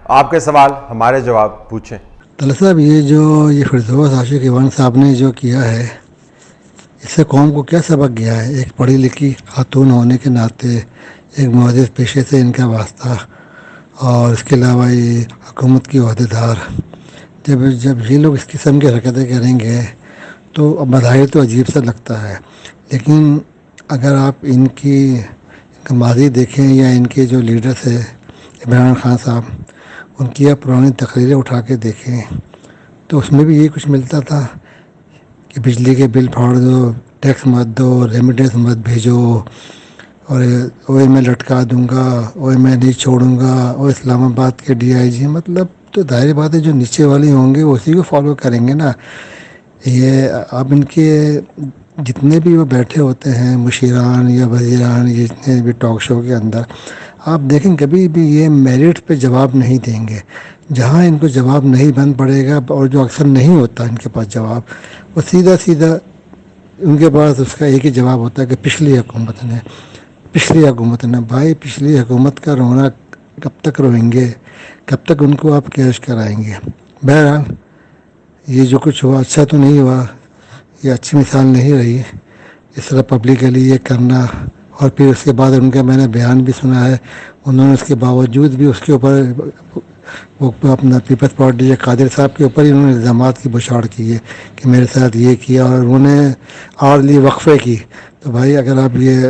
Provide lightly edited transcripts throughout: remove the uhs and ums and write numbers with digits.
آپ کے سوال ہمارے جواب پوچھیں۔ طلعت صاحب، یہ فردوس عاشق ایوان صاحب نے جو کیا ہے، اس سے قوم کو کیا سبق گیا ہے؟ ایک پڑھی لکھی خاتون ہونے کے ناطے، ایک معزز پیشے سے ان کا واسطہ، اور اس کے علاوہ یہ حکومت کی عہدے دار، جب یہ لوگ اس قسم کی حرکتیں کریں گے تو بظاہر تو عجیب سا لگتا ہے، لیکن اگر آپ ان کی ماضی دیکھیں یا ان کے جو لیڈرز ہیں عمران خان صاحب، ان کی آپ پرانی تقریریں اٹھا کے دیکھیں تو اس میں بھی یہی کچھ ملتا تھا کہ بجلی کے بل پھاڑ دو، ٹیکس مت دو، ریمیڈنس مت بھیجو، اور اوے میں لٹکا دوں گا، اوے میں نہیں چھوڑوں گا، اور اسلام آباد کے ڈی آئی جی، مطلب تو ظاہر بات ہے جو نیچے والے ہوں گے اسی کو فالو کریں گے نا۔ یہ اب ان کے جتنے بھی وہ بیٹھے ہوتے ہیں مشیران یا وزیران، جتنے بھی ٹاک شو کے اندر، آپ دیکھیں کبھی بھی یہ میرٹ پہ جواب نہیں دیں گے۔ جہاں ان کو جواب نہیں بن پڑے گا، اور جو اکثر نہیں ہوتا ان کے پاس جواب، وہ سیدھا سیدھا ان کے پاس اس کا ایک ہی جواب ہوتا ہے کہ پچھلی حکومت نے بھائی، پچھلی حکومت کا رونا کب تک روئیں گے؟ کب تک ان کو آپ کیش کرائیں گے؟ بہرحال یہ جو کچھ ہوا اچھا تو نہیں ہوا، یہ اچھی مثال نہیں رہی اس طرح پبلکلی یہ کرنا۔ اور پھر اس کے بعد ان کا میں نے بیان بھی سنا ہے، انہوں نے اس کے باوجود بھی اس کے اوپر وہ اپنا پیپلز پارٹی کے قادر صاحب کے اوپر ہی انہوں نے الزامات کی بچھاڑ کی ہے کہ میرے ساتھ یہ کیا، اور انہوں نے عارضی وقفے کی۔ تو بھائی اگر آپ یہ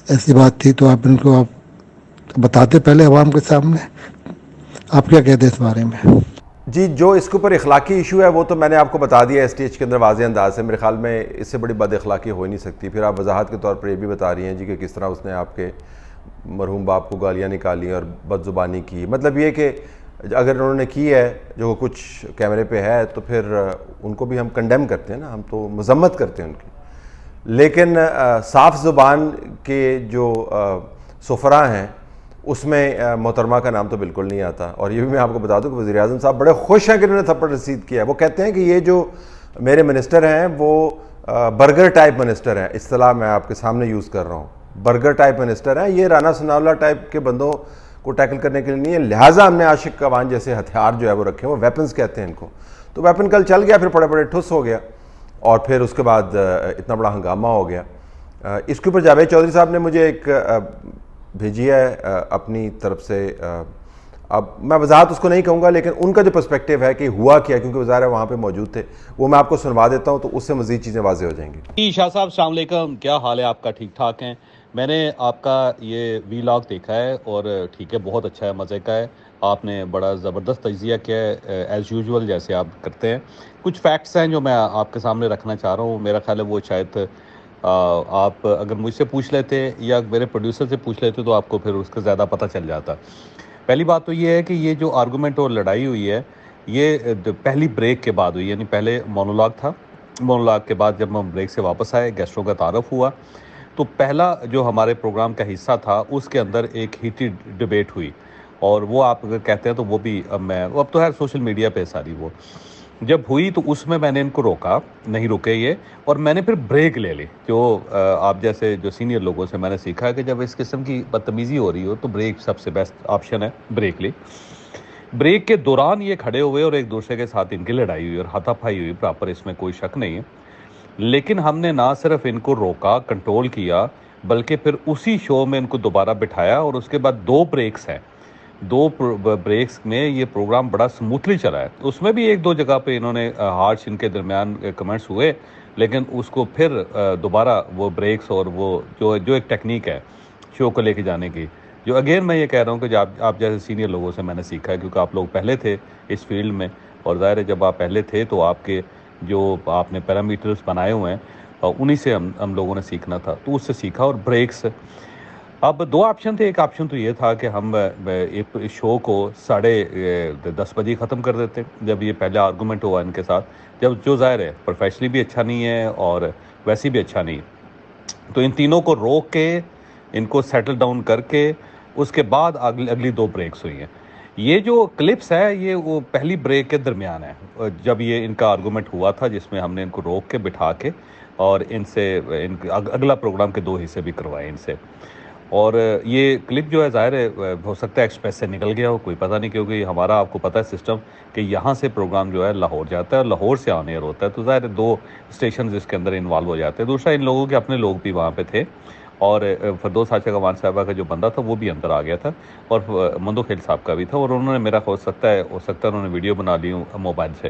ایسی بات تھی تو آپ ان کو آپ بتاتے پہلے عوام کے سامنے۔ آپ کیا کہتے ہیں اس بارے میں؟ جی، جو اس کے اوپر اخلاقی ایشو ہے وہ تو میں نے آپ کو بتا دیا ایس ٹی ایچ کے اندر واضح انداز سے، میرے خیال میں اس سے بڑی بد اخلاقی ہو ہی نہیں سکتی۔ پھر آپ وضاحت کے طور پر یہ بھی بتا رہی ہیں جی کہ کس طرح اس نے آپ کے مرحوم باپ کو گالیاں نکالی اور بد زبانی کی۔ مطلب یہ کہ اگر انہوں نے کی ہے جو کچھ کیمرے پہ ہے تو پھر ان کو بھی ہم کنڈیم کرتے ہیں نا، ہم تو مذمت کرتے ہیں ان کی، لیکن صاف زبان کے جو سفراء ہیں اس میں محترمہ کا نام تو بالکل نہیں آتا۔ اور یہ بھی میں آپ کو بتا دوں کہ وزیر اعظم صاحب بڑے خوش ہیں کہ انہوں نے تھپڑ رسید کیا ہے۔ وہ کہتے ہیں کہ یہ جو میرے منسٹر ہیں وہ برگر ٹائپ منسٹر ہیں، اصطلاح میں آپ کے سامنے یوز کر رہا ہوں، برگر ٹائپ منسٹر ہیں، یہ رانا ثناء اللہ ٹائپ کے بندوں کو ٹیکل کرنے کے لیے نہیں ہے، لہٰذا ہم نے عاشق کوان جیسے ہتھیار جو ہے وہ رکھے ہیں، وہ ویپنز کہتے ہیں ان کو۔ تو ویپن کل چل گیا، پھر بڑے بڑے ٹھس ہو گیا، اور پھر اس کے بعد اتنا بڑا ہنگامہ ہو گیا۔ اس کے اوپر جاوید چودھری صاحب نے مجھے ایک بھیجی ہے اپنی طرف سے، اب میں وضاحت اس کو نہیں کہوں گا، لیکن ان کا جو پرسپیکٹیو ہے کہ ہوا کیا، کیونکہ وزارہ وہاں پہ موجود تھے، وہ میں آپ کو سنوا دیتا ہوں تو اس سے مزید چیزیں واضح ہو جائیں گی۔ شاہ صاحب السلام علیکم، کیا حال ہے آپ کا؟ ٹھیک ٹھاک ہیں؟ میں نے آپ کا یہ وی لاگ دیکھا ہے اور ٹھیک ہے، بہت اچھا ہے، مزے کا ہے، آپ نے بڑا زبردست تجزیہ کیا ہے ایز یوزول جیسے آپ کرتے ہیں۔ کچھ فیکٹس ہیں جو میں آپ کے سامنے رکھنا چاہ رہا ہوں، میرا خیال ہے وہ شاید آپ اگر مجھ سے پوچھ لیتے یا میرے پروڈیوسر سے پوچھ لیتے تو آپ کو پھر اس کا زیادہ پتہ چل جاتا۔ پہلی بات تو یہ ہے کہ یہ جو آرگومنٹ اور لڑائی ہوئی ہے یہ پہلی بریک کے بعد ہوئی، یعنی پہلے مونولاگ تھا، مونولاگ کے بعد جب ہم بریک سے واپس آئے، گیسٹوں کا تعارف ہوا، تو پہلا جو ہمارے پروگرام کا حصہ تھا اس کے اندر ایک ہیٹڈ ڈیبیٹ ہوئی، اور وہ آپ اگر کہتے ہیں تو وہ بھی اب تو ہے سوشل میڈیا پہ ساری، وہ جب ہوئی تو اس میں نے ان کو روکا، نہیں رکے یہ، اور میں نے پھر بریک لے لی۔ جو آپ جیسے جو سینئر لوگوں سے میں نے سیکھا ہے کہ جب اس قسم کی بدتمیزی ہو رہی ہو تو بریک سب سے بیسٹ آپشن ہے، بریک لی۔ بریک کے دوران یہ کھڑے ہوئے اور ایک دوسرے کے ساتھ ان کی لڑائی ہوئی اور ہاتھا پائی ہوئی پراپر، اس میں کوئی شک نہیں ہے، لیکن ہم نے نہ صرف ان کو روکا، کنٹرول کیا، بلکہ پھر اسی شو میں ان کو دوبارہ بٹھایا، اور اس کے بعد 2 بریکس ہیں، 2 بریکس میں یہ پروگرام بڑا سموتھلی چلا ہے۔ اس میں بھی 1-2 جگہ پہ انہوں نے ہارش ان کے درمیان کمنٹس ہوئے، لیکن اس کو پھر دوبارہ وہ بریکس اور وہ جو ایک ٹیکنیک ہے شو کو لے کے جانے کی، جو اگین میں یہ کہہ رہا ہوں کہ آپ جیسے سینئر لوگوں سے میں نے سیکھا ہے، کیونکہ آپ لوگ پہلے تھے اس فیلڈ میں، اور ظاہر ہے جب آپ پہلے تھے تو آپ کے جو آپ نے پیرامیٹرز بنائے ہوئے ہیں انہی سے ہم لوگوں نے سیکھنا تھا، تو اس سے سیکھا۔ اور بریکس اب 2 آپشن تھے، ایک آپشن تو یہ تھا کہ ہم ایک شو کو 10:30 بجے ختم کر دیتے، جب یہ پہلا آرگومنٹ ہوا ان کے ساتھ، جو ظاہر ہے پروفیشنلی بھی اچھا نہیں ہے اور ویسے بھی اچھا نہیں ہے، تو ان تینوں کو روک کے ان کو سیٹل ڈاؤن کر کے اس کے بعد اگلی 2 بریکس ہوئی ہیں۔ یہ جو کلپس ہے یہ وہ پہلی بریک کے درمیان ہے، جب یہ ان کا آرگومنٹ ہوا تھا جس میں ہم نے ان کو روک کے بٹھا کے اور ان سے اگلا پروگرام کے 2 حصے بھی کروائے ان سے۔ اور یہ کلپ جو ہے ظاہر ہے ہو سکتا ہے ایکسپریس سے نکل گیا ہو، کوئی پتہ نہیں، کیونکہ ہمارا آپ کو پتہ ہے سسٹم کہ یہاں سے پروگرام جو ہے لاہور جاتا ہے اور لاہور سے آن ایئر ہوتا ہے، تو ظاہر ہے 2 اسٹیشنز اس کے اندر انوالو ہو جاتے ہیں. دوسرا ان لوگوں کے اپنے لوگ بھی وہاں پہ تھے، اور فردوس عاشق امان صاحبہ کا جو بندہ تھا وہ بھی اندر آ گیا تھا، اور مندو خیل صاحب کا بھی تھا، اور انہوں نے میرا ہو سکتا ہے انہوں نے ویڈیو بنا لی موبائل سے.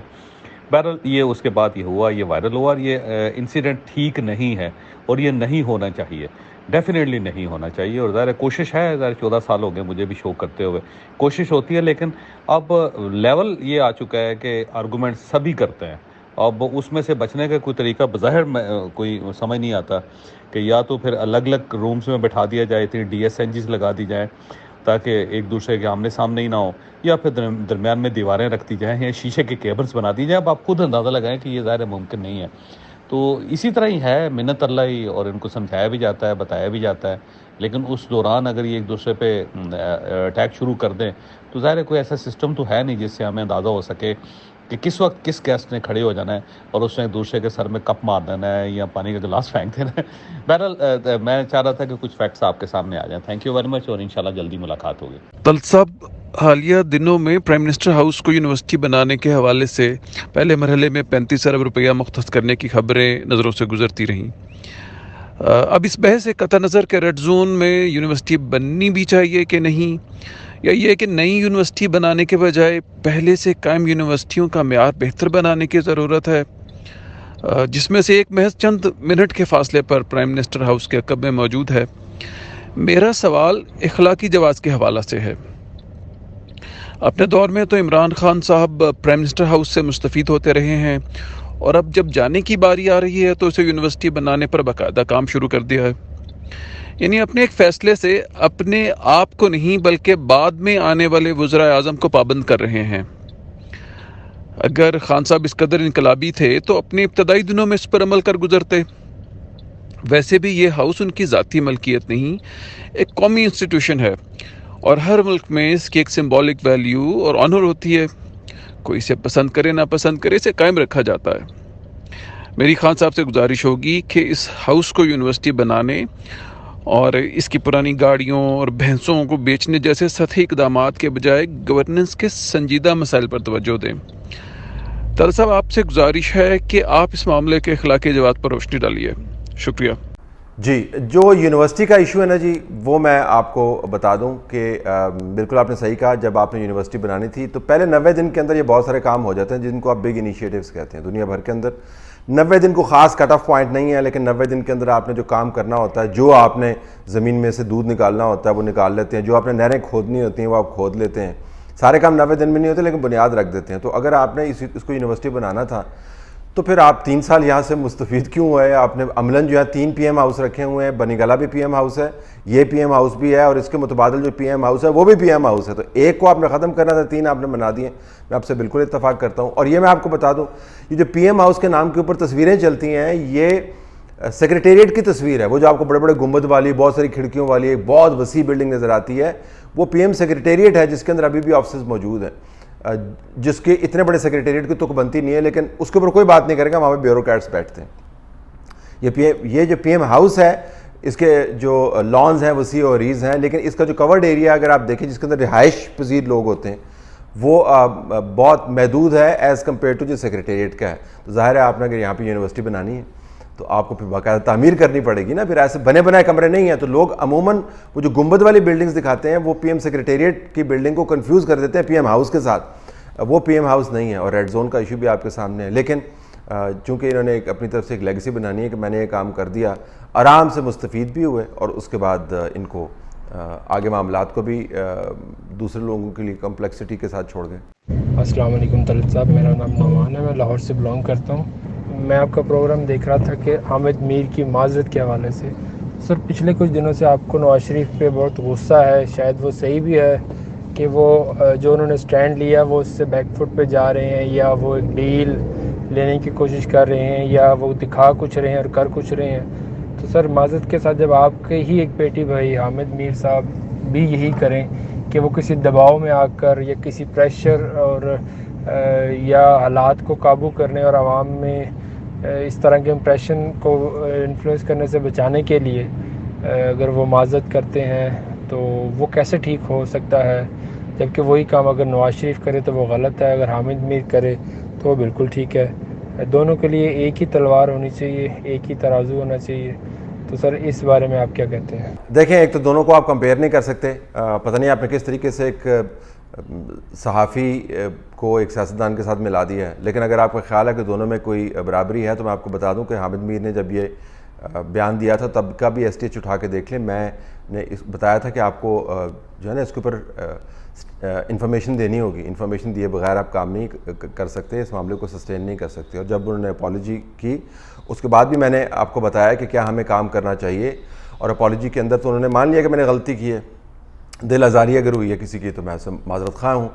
بہرحال یہ اس کے بعد یہ ہوا، یہ وائرل ہوا، اور یہ انسیڈنٹ ٹھیک نہیں ہے اور یہ نہیں ہونا چاہیے، ڈیفینیٹلی نہیں ہونا چاہیے. اور ظاہر کوشش ہے، ظاہر 14 سال ہو گئے مجھے بھی شو کرتے ہوئے، کوشش ہوتی ہے، لیکن اب لیول یہ آ چکا ہے کہ آرگومنٹ سبھی کرتے ہیں. اب اس میں سے بچنے کا کوئی طریقہ بظاہر کوئی سمجھ نہیں آتا کہ یا تو پھر الگ الگ رومز میں بٹھا دیا جائے، اتنی DSNGs لگا دی جائیں تاکہ ایک دوسرے کے آمنے سامنے ہی نہ ہو، یا پھر درمیان میں دیواریں رکھتی جائیں یا شیشے کے کیبلز بنا دی جائیں. اب آپ خود اندازہ لگائیں کہ یہ ظاہر ممکن نہیں ہے. تو اسی طرح ہی ہے، منت اللہ ہی، اور ان کو سمجھایا بھی جاتا ہے، بتایا بھی جاتا ہے، لیکن اس دوران اگر یہ ایک دوسرے پہ اٹیک شروع کر دیں تو ظاہر ہے کوئی ایسا سسٹم تو ہے نہیں جس سے ہمیں اندازہ ہو سکے کہ کس وقت کس گیسٹ نے کھڑے ہو جانا ہے اور اس نے ایک دوسرے کے سر میں کپ مار دینا ہے یا پانی کا گلاس پھینک دینا ہے. بہرحال میں چاہ رہا تھا کہ کچھ فیکٹس آپ کے سامنے آ جائیں. تھینک یو ویری مچ، اور انشاءاللہ جلدی ملاقات ہوگی. طلعت صاحب، حالیہ دنوں میں پرائم منسٹر ہاؤس کو یونیورسٹی بنانے کے حوالے سے پہلے مرحلے میں 35 ارب روپیہ مختص کرنے کی خبریں نظروں سے گزرتی رہیں. اب اس بحث سے قطع نظر کہ ریڈ زون میں یونیورسٹی بننی بھی چاہیے کہ نہیں، یا یہ کہ نئی یونیورسٹی بنانے کے بجائے پہلے سے قائم یونیورسٹیوں کا معیار بہتر بنانے کی ضرورت ہے، جس میں سے ایک محض چند منٹ کے فاصلے پر پرائم منسٹر ہاؤس کے عقب میں موجود ہے. میرا سوال اخلاقی جواز کے حوالے سے ہے. اپنے دور میں تو عمران خان صاحب پرائم منسٹر ہاؤس سے مستفید ہوتے رہے ہیں، اور اب جب جانے کی باری آ رہی ہے تو اسے یونیورسٹی بنانے پر باقاعدہ کام شروع کر دیا ہے. یعنی اپنے ایک فیصلے سے اپنے آپ کو نہیں بلکہ بعد میں آنے والے وزرائے اعظم کو پابند کر رہے ہیں. اگر خان صاحب اس قدر انقلابی تھے تو اپنے ابتدائی دنوں میں اس پر عمل کر گزرتے. ویسے بھی یہ ہاؤس ان کی ذاتی ملکیت نہیں، ایک قومی انسٹیٹیوشن ہے، اور ہر ملک میں اس کی ایک سمبولک ویلیو اور آنر ہوتی ہے. کوئی اسے پسند کرے نہ پسند کرے، اسے قائم رکھا جاتا ہے. میری خان صاحب سے گزارش ہوگی کہ اس ہاؤس کو یونیورسٹی بنانے اور اس کی پرانی گاڑیوں اور بھینسوں کو بیچنے جیسے سطحی اقدامات کے بجائے گورننس کے سنجیدہ مسائل پر توجہ دیں. طلعت صاحب، آپ سے گزارش ہے کہ آپ اس معاملے کے اخلاقی جواز پر روشنی ڈالیے. شکریہ. جی، جو یونیورسٹی کا ایشو ہے نا جی، وہ میں آپ کو بتا دوں کہ بالکل آپ نے صحیح کہا. جب آپ نے یونیورسٹی بنانی تھی تو پہلے 90 دن کے اندر یہ بہت سارے کام ہو جاتے ہیں جن کو آپ بگ انیشیٹیوز کہتے ہیں. دنیا بھر کے اندر 90 دن کو خاص کٹ آف پوائنٹ نہیں ہے، لیکن 90 دن کے اندر آپ نے جو کام کرنا ہوتا ہے، جو آپ نے زمین میں سے دودھ نکالنا ہوتا ہے وہ نکال لیتے ہیں، جو آپ نے نہریں کھودنی ہوتی ہیں وہ آپ کھود لیتے ہیں. سارے کام 90 دن میں نہیں ہوتے، لیکن بنیاد رکھ دیتے ہیں. تو اگر آپ نے اس کو یونیورسٹی بنانا تھا تو پھر آپ 3 سال یہاں سے مستفید کیوں ہوئے؟ آپ نے عملاً جو ہے 3 PM ہاؤس رکھے ہوئے ہیں. بنی گلا بھی PM ہاؤس ہے، یہ PM ہاؤس بھی ہے، اور اس کے متبادل جو PM ہاؤس ہے وہ بھی PM ہاؤس ہے. تو ایک کو آپ نے ختم کرنا تھا، 3 آپ نے بنا دیے. میں آپ سے بالکل اتفاق کرتا ہوں. اور یہ میں آپ کو بتا دوں، یہ جو PM ہاؤس کے نام کے اوپر تصویریں چلتی ہیں، یہ سیکریٹریٹ کی تصویر ہے. وہ جو آپ کو بڑے بڑے گنبد والی، بہت ساری کھڑکیوں والی ایک بہت وسیع بلڈنگ نظر آتی ہے، وہ PM سیکریٹریٹ ہے، جس کے اندر ابھی بھی آفسز موجود ہیں. جس کے اتنے بڑے سیکریٹریٹ کی تک بنتی نہیں ہے، لیکن اس کے اوپر کوئی بات نہیں کرے گا، وہاں پہ بیوروکریٹس بیٹھتے ہیں. یہ جو PM ہاؤس ہے، اس کے جو لانز ہیں وسیع و عریض ہیں، لیکن اس کا جو کورڈ ایریا اگر آپ دیکھیں جس کے اندر رہائش پذیر لوگ ہوتے ہیں وہ بہت محدود ہے ایز کمپیئر ٹو جو سیکریٹریٹ کا ہے. تو ظاہر ہے آپ نے اگر یہاں پہ یونیورسٹی بنانی ہے تو آپ کو پھر باقاعدہ تعمیر کرنی پڑے گی نا. پھر ایسے بنے بنائے کمرے نہیں ہیں. تو لوگ عموماً وہ جو گنبد والی بلڈنگز دکھاتے ہیں وہ PM سیکریٹریٹ کی بلڈنگ کو کنفیوز کر دیتے ہیں PM ہاؤس کے ساتھ. وہ PM ہاؤس نہیں ہے. اور ریڈ زون کا ایشو بھی آپ کے سامنے ہے. لیکن چونکہ انہوں نے اپنی طرف سے ایک لیگیسی بنانی ہے کہ میں نے یہ کام کر دیا، آرام سے مستفید بھی ہوئے، اور اس کے بعد ان کو آگے معاملات کو بھی دوسرے لوگوں کے لیے کمپلیکسٹی کے ساتھ چھوڑ گئے. السلام علیکم طلعت صاحب، میرا نام نعمان ہے، میں لاہور سے بلانگ کرتا ہوں. میں آپ کا پروگرام دیکھ رہا تھا کہ حامد میر کی معذرت کے حوالے سے. سر، پچھلے کچھ دنوں سے آپ کو نواز شریف پہ بہت غصہ ہے. شاید وہ صحیح بھی ہے کہ وہ جو انہوں نے سٹینڈ لیا وہ اس سے بیک فٹ پہ جا رہے ہیں، یا وہ ایک ڈیل لینے کی کوشش کر رہے ہیں، یا وہ دکھا کچھ رہے ہیں اور کر کچھ رہے ہیں. تو سر، معذرت کے ساتھ جب آپ کے ہی ایک بیٹی بھائی حامد میر صاحب بھی یہی کریں کہ وہ کسی دباؤ میں آ کر یا کسی پریشر اور یا حالات کو قابو کرنے اور عوام میں اس طرح کے امپریشن کو انفلوئنس کرنے سے بچانے کے لیے اگر وہ معذرت کرتے ہیں تو وہ کیسے ٹھیک ہو سکتا ہے، جبکہ وہی کام اگر نواز شریف کرے تو وہ غلط ہے، اگر حامد میر کرے تو وہ بالکل ٹھیک ہے. دونوں کے لیے ایک ہی تلوار ہونی چاہیے، ایک ہی ترازو ہونا چاہیے. تو سر اس بارے میں آپ کیا کہتے ہیں؟ دیکھیں، ایک تو دونوں کو آپ کمپیئر نہیں کر سکتے. پتہ نہیں آپ نے کس طریقے سے ایک صحافی کو ایک سیاستدان کے ساتھ ملا دیا ہے، لیکن اگر آپ کا خیال ہے کہ دونوں میں کوئی برابری ہے تو میں آپ کو بتا دوں کہ حامد میر نے جب یہ بیان دیا تھا تب کا بھی STH اٹھا کے دیکھ لیں. میں نے بتایا تھا کہ آپ کو جو ہے نا اس کے اوپر انفارمیشن دینی ہوگی. انفارمیشن دیے بغیر آپ کام نہیں کر سکتے، اس معاملے کو سسٹین نہیں کر سکتے. اور جب انہوں نے اپالوجی کی اس کے بعد بھی میں نے آپ کو بتایا کہ کیا ہمیں کام کرنا چاہیے، اور اپالوجی کے اندر تو انہوں نے مان لیا کہ میں نے غلطی کی ہے، دل آزاری اگر ہوئی ہے کسی کی تو میں اس سے معذرت خواہ ہوں.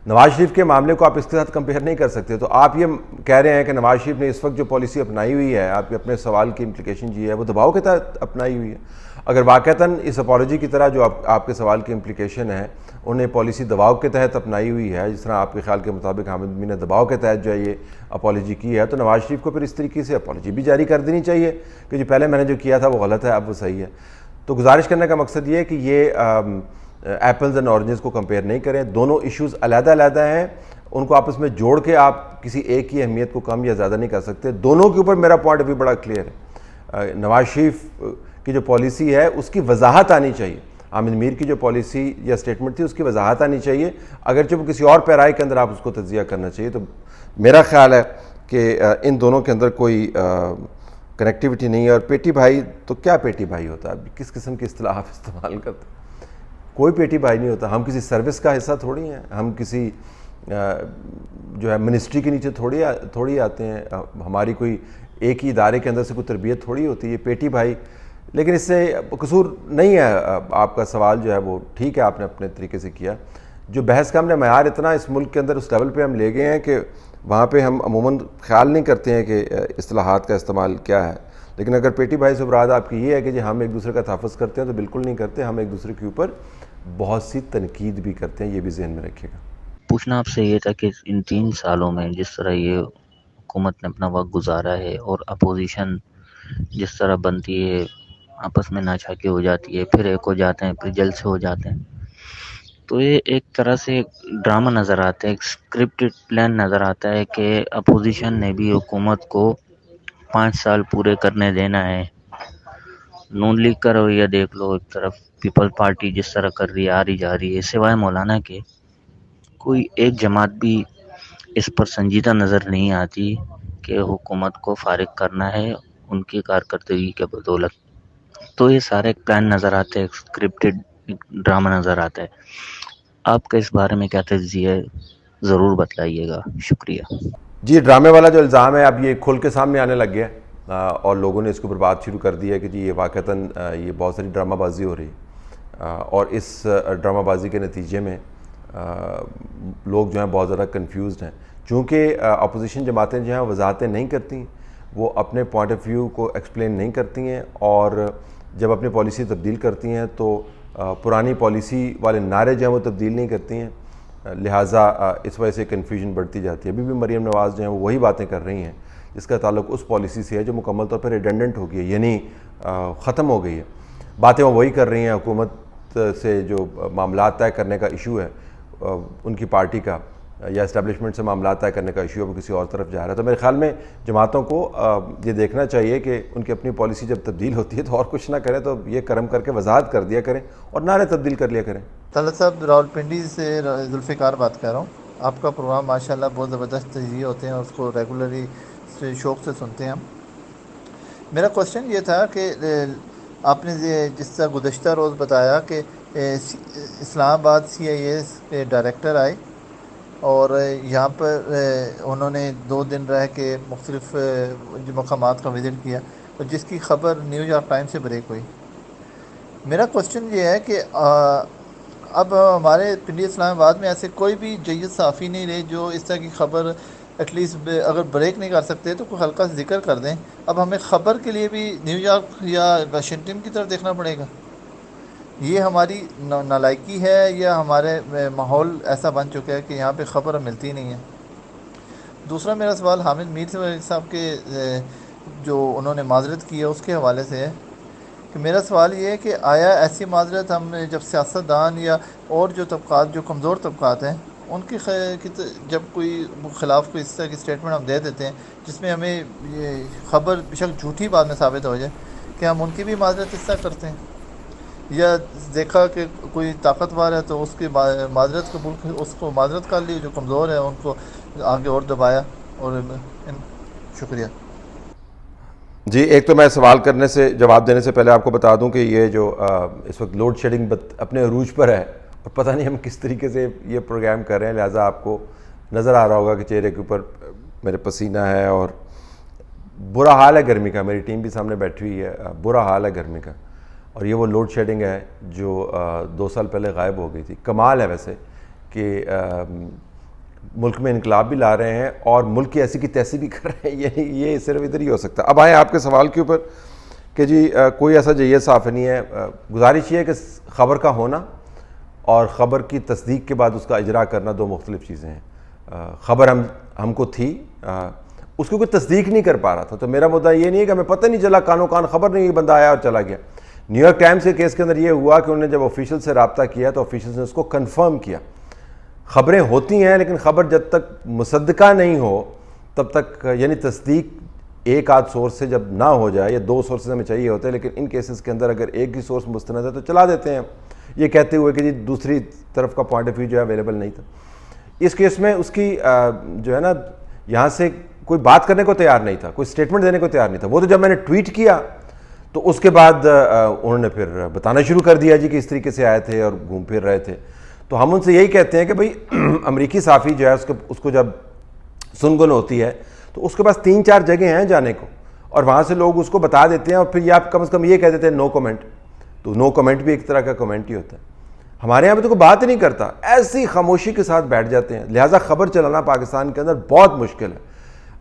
نواز شریف کے معاملے کو آپ اس کے ساتھ کمپیئر نہیں کر سکتے. تو آپ یہ کہہ رہے ہیں کہ نواز شریف نے اس وقت جو پالیسی اپنائی ہوئی ہے، آپ کے اپنے سوال کی امپلیکیشن یہ ہے وہ دباؤ کے تحت اپنائی ہوئی ہے. اگر واقعتاً اس اپالوجی کی طرح جو آپ کے سوال کی امپلیکیشن ہے انہوں نے پالیسی دباؤ کے تحت اپنائی ہوئی ہے، جس طرح آپ کے خیال کے مطابق حامد میر نے دباؤ کے تحت جو ہے یہ اپالوجی کی ہے، تو نواز شریف کو پھر اس طریقے سے اپالوجی بھی جاری کر دینی چاہیے کہ جو پہلے میں نے جو کیا تھا وہ غلط ہے، اب وہ صحیح ہے. تو گزارش کرنے کا مقصد یہ ہے کہ یہ ایپلز اینڈ اورنجز کو کمپیئر نہیں کریں. دونوں ایشوز علیحدہ علیحدہ ہیں، ان کو آپس میں جوڑ کے آپ کسی ایک کی اہمیت کو کم یا زیادہ نہیں کر سکتے. دونوں کے اوپر میرا پوائنٹ آف ویو بڑا کلیئر ہے. نواز شریف کی جو پالیسی ہے اس کی وضاحت آنی چاہیے، حامد میر کی جو پالیسی یا اسٹیٹمنٹ تھی اس کی وضاحت آنی چاہیے، اگرچہ وہ کسی اور پیرائی کے اندر آپ اس کو تجزیہ کرنا چاہیے. تو میرا خیال ہے کہ ان دونوں کے اندر کوئی کنیکٹیوٹی نہیں ہے. اور پیٹی بھائی تو کیا پیٹی بھائی ہوتا ہے؟ کس قسم کی اصطلاح آپ استعمال کرتے ہیں؟ کوئی پیٹی بھائی نہیں ہوتا. ہم کسی سروس کا حصہ تھوڑی ہیں، ہم کسی جو ہے منسٹری کے نیچے تھوڑی آتے ہیں، ہماری کوئی ایک ہی ادارے کے اندر سے کوئی تربیت تھوڑی ہوتی ہے. پیٹی بھائی، لیکن اس سے قصور نہیں ہے. آپ کا سوال جو ہے وہ ٹھیک ہے، آپ نے اپنے طریقے سے کیا. جو بحث کا ہم نے معیار اتنا اس ملک کے اندر اس لیول پہ ہم لے گئے ہیں کہ وہاں پہ ہم عموماً خیال نہیں کرتے ہیں کہ اصطلاحات کا استعمال کیا ہے. لیکن اگر پیٹی بھائی سے مراد آپ کی یہ ہے کہ جی ہم ایک دوسرے کا تحفظ کرتے ہیں، تو بالکل نہیں کرتے. ہم ایک دوسرے کے اوپر بہت سی تنقید بھی کرتے ہیں، یہ بھی ذہن میں رکھیے گا. پوچھنا آپ سے یہ تھا کہ ان 3 سالوں میں جس طرح یہ حکومت نے اپنا وقت گزارا ہے اور اپوزیشن جس طرح بنتی ہے، آپس میں ناچاکی ہو جاتی ہے، پھر ایک ہو جاتے ہیں، پھر جلد سے ہو جاتے ہیں، تو یہ ایک طرح سے ڈرامہ نظر آتا ہے، ایک اسکرپٹڈ پلان نظر آتا ہے کہ اپوزیشن نے بھی حکومت کو 5 سال پورے کرنے دینا ہے. نون لیگ کا رویہ دیکھ لو، ایک طرف پیپل پارٹی جس طرح کر رہی ہے، آ رہی جا رہی ہے. سوائے مولانا کے کوئی ایک جماعت بھی اس پر سنجیدہ نظر نہیں آتی کہ حکومت کو فارغ کرنا ہے ان کی کارکردگی کے بدولت. تو یہ سارے پلان نظر آتے ہیں، اسکرپٹڈ ڈرامہ نظر آتا ہے. آپ کا اس بارے میں کیا تجزیہ ہے؟ ضرور بتلائیے گا. شکریہ. جی، ڈرامے والا جو الزام ہے اب یہ کھل کے سامنے آنے لگ گیا ہے، اور لوگوں نے اس کے اوپر بات شروع کر دی ہے کہ جی یہ واقعتاً یہ بہت ساری ڈرامہ بازی ہو رہی ہے، اور اس ڈرامہ بازی کے نتیجے میں لوگ جو ہیں بہت زیادہ کنفیوزڈ ہیں. چونکہ اپوزیشن جماعتیں جو ہیں وضاحتیں نہیں کرتی، وہ اپنے پوائنٹ آف ویو کو ایکسپلین نہیں کرتی ہیں، اور جب اپنی پالیسی تبدیل کرتی ہیں تو پرانی پالیسی والے نعرے جو ہیں وہ تبدیل نہیں کرتی ہیں. لہٰذا اس وجہ سے کنفیوژن بڑھتی جاتی ہے. ابھی بھی مریم نواز جو ہیں وہ وہی باتیں کر رہی ہیں جس کا تعلق اس پالیسی سے ہے جو مکمل طور پر ریڈنڈنٹ ہو گئی ہے، یعنی ختم ہو گئی ہے. باتیں وہ وہی کر رہی ہیں. حکومت سے جو معاملات طے کرنے کا ایشو ہے ان کی پارٹی کا، یا اسٹیبلشمنٹ سے معاملات طے کرنے کا ایشو ہے، وہ کسی اور طرف جا رہا ہے. تو میرے خیال میں جماعتوں کو یہ دیکھنا چاہیے کہ ان کی اپنی پالیسی جب تبدیل ہوتی ہے تو اور کچھ نہ کریں، تو یہ کرم کر کے وضاحت کر دیا کریں اور نعرے تبدیل کر لیا کریں. طلعت صاحب، راولپنڈی سے ذوالفقار بات کر رہا ہوں. آپ کا پروگرام ماشاءاللہ بہت زبردست تجزیے ہوتے ہیں اور اس کو ریگولرلی شوق سے سنتے ہیں ہم. میرا کوشچن یہ تھا کہ آپ نے جس طرح گزشتہ روز بتایا کہ اسلام آباد CIA کے ڈائریکٹر آئے اور یہاں پر انہوں نے 2 دن رہ کے مختلف مقامات کا وزٹ کیا، اور جس کی خبر نیو یارک ٹائمز سے بریک ہوئی. میرا کوشچن یہ ہے کہ اب ہمارے پنڈی اسلام آباد میں ایسے کوئی بھی جید صحافی نہیں رہے جو اس طرح کی خبر ایٹ لیسٹ اگر بریک نہیں کر سکتے تو کوئی ہلکا ذکر کر دیں. اب ہمیں خبر کے لیے بھی نیو یارک یا واشنگٹن کی طرف دیکھنا پڑے گا. یہ ہماری نالائکی ہے یا ہمارے ماحول ایسا بن چکا ہے کہ یہاں پہ خبر ملتی نہیں ہے؟ دوسرا میرا سوال حامد میر صاحب کے جو انہوں نے معذرت کی ہے اس کے حوالے سے ہے کہ میرا سوال یہ ہے کہ آیا ایسی معذرت ہم جب سیاستدان یا اور جو طبقات جو کمزور طبقات ہیں ان کی جب کوئی خلاف کوئی اس طرح کی اسٹیٹمنٹ ہم دے دیتے ہیں جس میں ہمیں یہ خبر بیشک جھوٹی بعد میں ثابت ہو جائے، کہ ہم ان کی بھی معذرت اس طرح کرتے ہیں، یا دیکھا کہ کوئی طاقتور ہے تو اس کی معذرت قبول، اس کو معذرت کر لی، جو کمزور ہے ان کو آگے اور دبایا؟ اور شکریہ۔ جی، ایک تو میں سوال کرنے سے جواب دینے سے پہلے آپ کو بتا دوں کہ یہ جو اس وقت لوڈ شیڈنگ اپنے عروج پر ہے، اور پتہ نہیں ہم کس طریقے سے یہ پروگرام کر رہے ہیں، لہٰذا آپ کو نظر آ رہا ہوگا کہ چہرے کے اوپر میرے پسینہ ہے اور برا حال ہے گرمی کا، میری ٹیم بھی سامنے بیٹھی ہوئی ہے، برا حال ہے گرمی کا، اور یہ وہ لوڈ شیڈنگ ہے جو 2 سال پہلے غائب ہو گئی تھی۔ کمال ہے ویسے کہ ملک میں انقلاب بھی لا رہے ہیں اور ملک کی ایسی کی تیسی بھی کر رہے ہیں، یہ صرف ادھر ہی ہو سکتا ہے۔ اب آئیں آپ کے سوال کے اوپر کہ جی کوئی ایسا جیت صاف نہیں ہے۔ گزارش یہ ہے کہ خبر کا ہونا اور خبر کی تصدیق کے بعد اس کا اجرا کرنا دو مختلف چیزیں ہیں۔ خبر ہم کو تھی، اس کو کوئی تصدیق نہیں کر پا رہا تھا، تو میرا مدعا یہ نہیں ہے کہ ہمیں پتہ نہیں چلا، کانوں کان خبر نہیں، یہ بندہ آیا اور چلا گیا۔ نیو یارک ٹائمز کے کیس کے اندر یہ ہوا کہ انہوں نے جب آفیشل سے رابطہ کیا تو آفیشل نے اس کو کنفرم کیا۔ خبریں ہوتی ہیں لیکن خبر جب تک مصدقہ نہیں ہو تب تک، یعنی تصدیق ایک آدھ سورس سے جب نہ ہو جائے، یا 2 سورسز ہمیں چاہیے ہوتے ہیں، لیکن ان کیسز کے اندر اگر ایک ہی سورس مستند ہے تو چلا دیتے ہیں، یہ کہتے ہوئے کہ جی دوسری طرف کا پوائنٹ آف ویو جو ہے اویلیبل نہیں تھا۔ اس کیس میں اس کی جو ہے نا یہاں سے کوئی بات کرنے کو تیار نہیں تھا، کوئی اسٹیٹمنٹ دینے کو تیار نہیں تھا۔ وہ تو جب میں نے ٹویٹ کیا تو اس کے بعد انہوں نے پھر بتانا شروع کر دیا جی کہ اس طریقے سے آئے تھے اور گھوم پھر رہے تھے۔ تو ہم ان سے یہی کہتے ہیں کہ بھئی امریکی صحافی جو ہے اس کو جب سنگن ہوتی ہے تو اس کے پاس 3-4 جگہیں ہیں جانے کو، اور وہاں سے لوگ اس کو بتا دیتے ہیں، اور پھر یہ آپ کم از کم یہ کہہ دیتے ہیں نو کمنٹ، تو نو کمنٹ بھی ایک طرح کا کمنٹ ہی ہوتا ہے۔ ہمارے یہاں پہ تو کوئی بات ہی نہیں کرتا، ایسی خاموشی کے ساتھ بیٹھ جاتے ہیں، لہٰذا خبر چلانا پاکستان کے اندر بہت مشکل ہے۔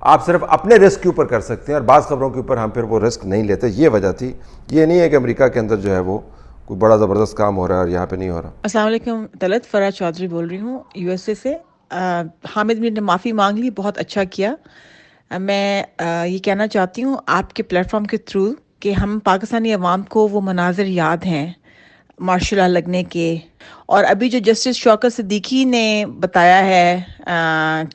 آپ صرف اپنے رسک کے اوپر کر سکتے ہیں، اور بعض خبروں کے اوپر ہم پھر وہ رسک نہیں لیتے، یہ وجہ تھی۔ یہ نہیں ہے کہ امریکہ کے اندر جو ہے وہ کوئی بڑا زبردست کام ہو رہا ہے اور یہاں پہ نہیں ہو رہا۔ السلام علیکم طلعت، فرح چودھری بول رہی ہوں USA سے۔ حامد میر نے معافی مانگ لی، بہت اچھا کیا۔ میں یہ کہنا چاہتی ہوں آپ کے پلیٹ فارم کے تھرو کہ ہم پاکستانی عوام کو وہ مناظر یاد ہیں مارشل لا لگنے کے، اور ابھی جو جسٹس شوکت صدیقی نے بتایا ہے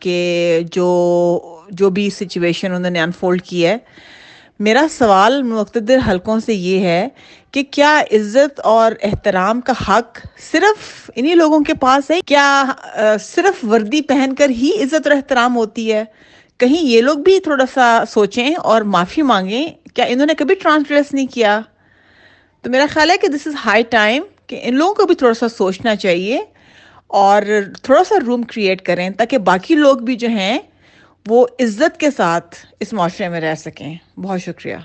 کہ جو بھی سچویشن انہوں نے انفولڈ کی ہے، میرا سوال مقتدر حلقوں سے یہ ہے کہ کیا عزت اور احترام کا حق صرف انہی لوگوں کے پاس ہے؟ کیا صرف وردی پہن کر ہی عزت اور احترام ہوتی ہے؟ کہیں یہ لوگ بھی تھوڑا سا سوچیں اور معافی مانگیں، کیا انہوں نے کبھی ٹرانسگریس نہیں کیا؟ تو میرا خیال ہے کہ دس از ہائی ٹائم کہ ان لوگوں کو بھی تھوڑا سا سوچنا چاہیے اور تھوڑا سا روم کریٹ کریں تاکہ باقی لوگ بھی جو ہیں وہ عزت کے ساتھ اس معاشرے میں رہ سکیں۔ بہت شکریہ۔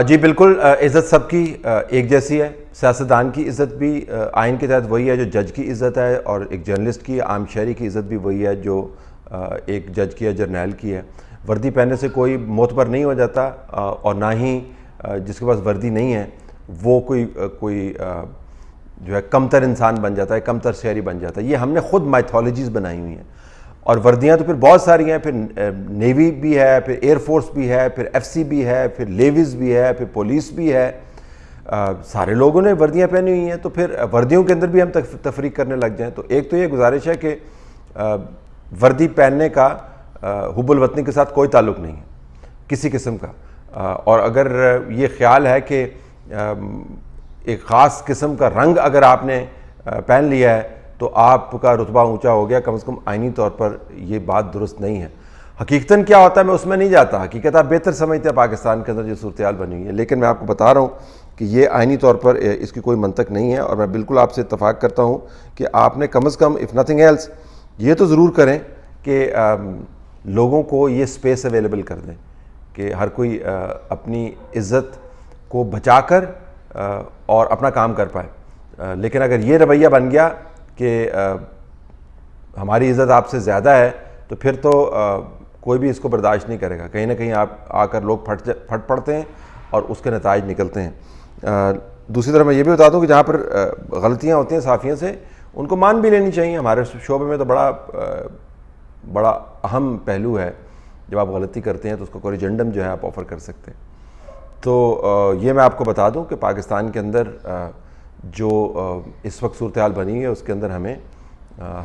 جی بالکل، عزت سب کی ایک جیسی ہے۔ سیاستدان کی عزت بھی آئین کے تحت وہی ہے جو جج کی عزت ہے، اور ایک جرنلسٹ کی، عام شہری کی عزت بھی وہی ہے جو ایک جج کی ہے، جرنیل کی ہے۔ وردی پہننے سے کوئی معتبر نہیں ہو جاتا، اور نہ ہی جس کے پاس وردی نہیں ہے وہ کوئی جو ہے کمتر انسان بن جاتا ہے، کمتر شہری بن جاتا ہے۔ یہ ہم نے خود مائتھولوجیز بنائی ہوئی ہیں، اور وردیاں تو پھر بہت ساری ہیں، پھر نیوی بھی ہے، پھر ایئر فورس بھی ہے، پھر FC بھی ہے، پھر لیویز بھی ہے، پھر پولیس بھی ہے۔ سارے لوگوں نے وردیاں پہنی ہوئی ہیں، تو پھر وردیوں کے اندر بھی ہم تفریق کرنے لگ جائیں۔ تو ایک تو یہ گزارش ہے کہ وردی پہننے کا حب الوطنی کے ساتھ کوئی تعلق نہیں ہے کسی قسم کا، اور اگر یہ خیال ہے کہ ایک خاص قسم کا رنگ اگر آپ نے پہن لیا ہے تو آپ کا رتبہ اونچا ہو گیا، کم از کم آئینی طور پر یہ بات درست نہیں ہے۔ حقیقتاً کیا ہوتا ہے میں اس میں نہیں جاتا، حقیقت آپ بہتر سمجھتے ہیں پاکستان کے اندر جو صورتحال بنی ہوئی ہے، لیکن میں آپ کو بتا رہا ہوں کہ یہ آئینی طور پر اس کی کوئی منطق نہیں ہے، اور میں بالکل آپ سے اتفاق کرتا ہوں کہ آپ نے کم از کم اف نتھنگ ایلس یہ تو ضرور کریں کہ لوگوں کو یہ سپیس اویلیبل کر دیں کہ ہر کوئی اپنی عزت کو بچا کر اور اپنا کام کر پائے۔ لیکن اگر یہ رویہ بن گیا کہ ہماری عزت آپ سے زیادہ ہے تو پھر تو کوئی بھی اس کو برداشت نہیں کرے گا، کہیں نہ کہیں آپ آ کر لوگ پھٹ پڑتے ہیں اور اس کے نتائج نکلتے ہیں۔ دوسری طرف میں یہ بھی بتا دوں کہ جہاں پر غلطیاں ہوتی ہیں صحافیوں سے ان کو مان بھی لینی چاہیے۔ ہمارے شعبے میں تو بڑا اہم پہلو ہے، جب آپ غلطی کرتے ہیں تو اس کا کوریجنڈم جو ہے آپ آفر کر سکتے ہیں۔ تو یہ میں آپ کو بتا دوں کہ پاکستان کے اندر جو اس وقت صورتحال بنی ہے اس کے اندر ہمیں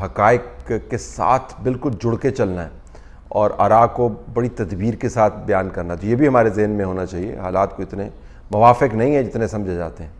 حقائق کے ساتھ بالکل جڑ کے چلنا ہے اور آراء کو بڑی تدبیر کے ساتھ بیان کرنا. تو یہ بھی ہمارے ذہن میں ہونا چاہیے. حالات کو اتنے موافق نہیں ہیں جتنے سمجھے جاتے ہیں.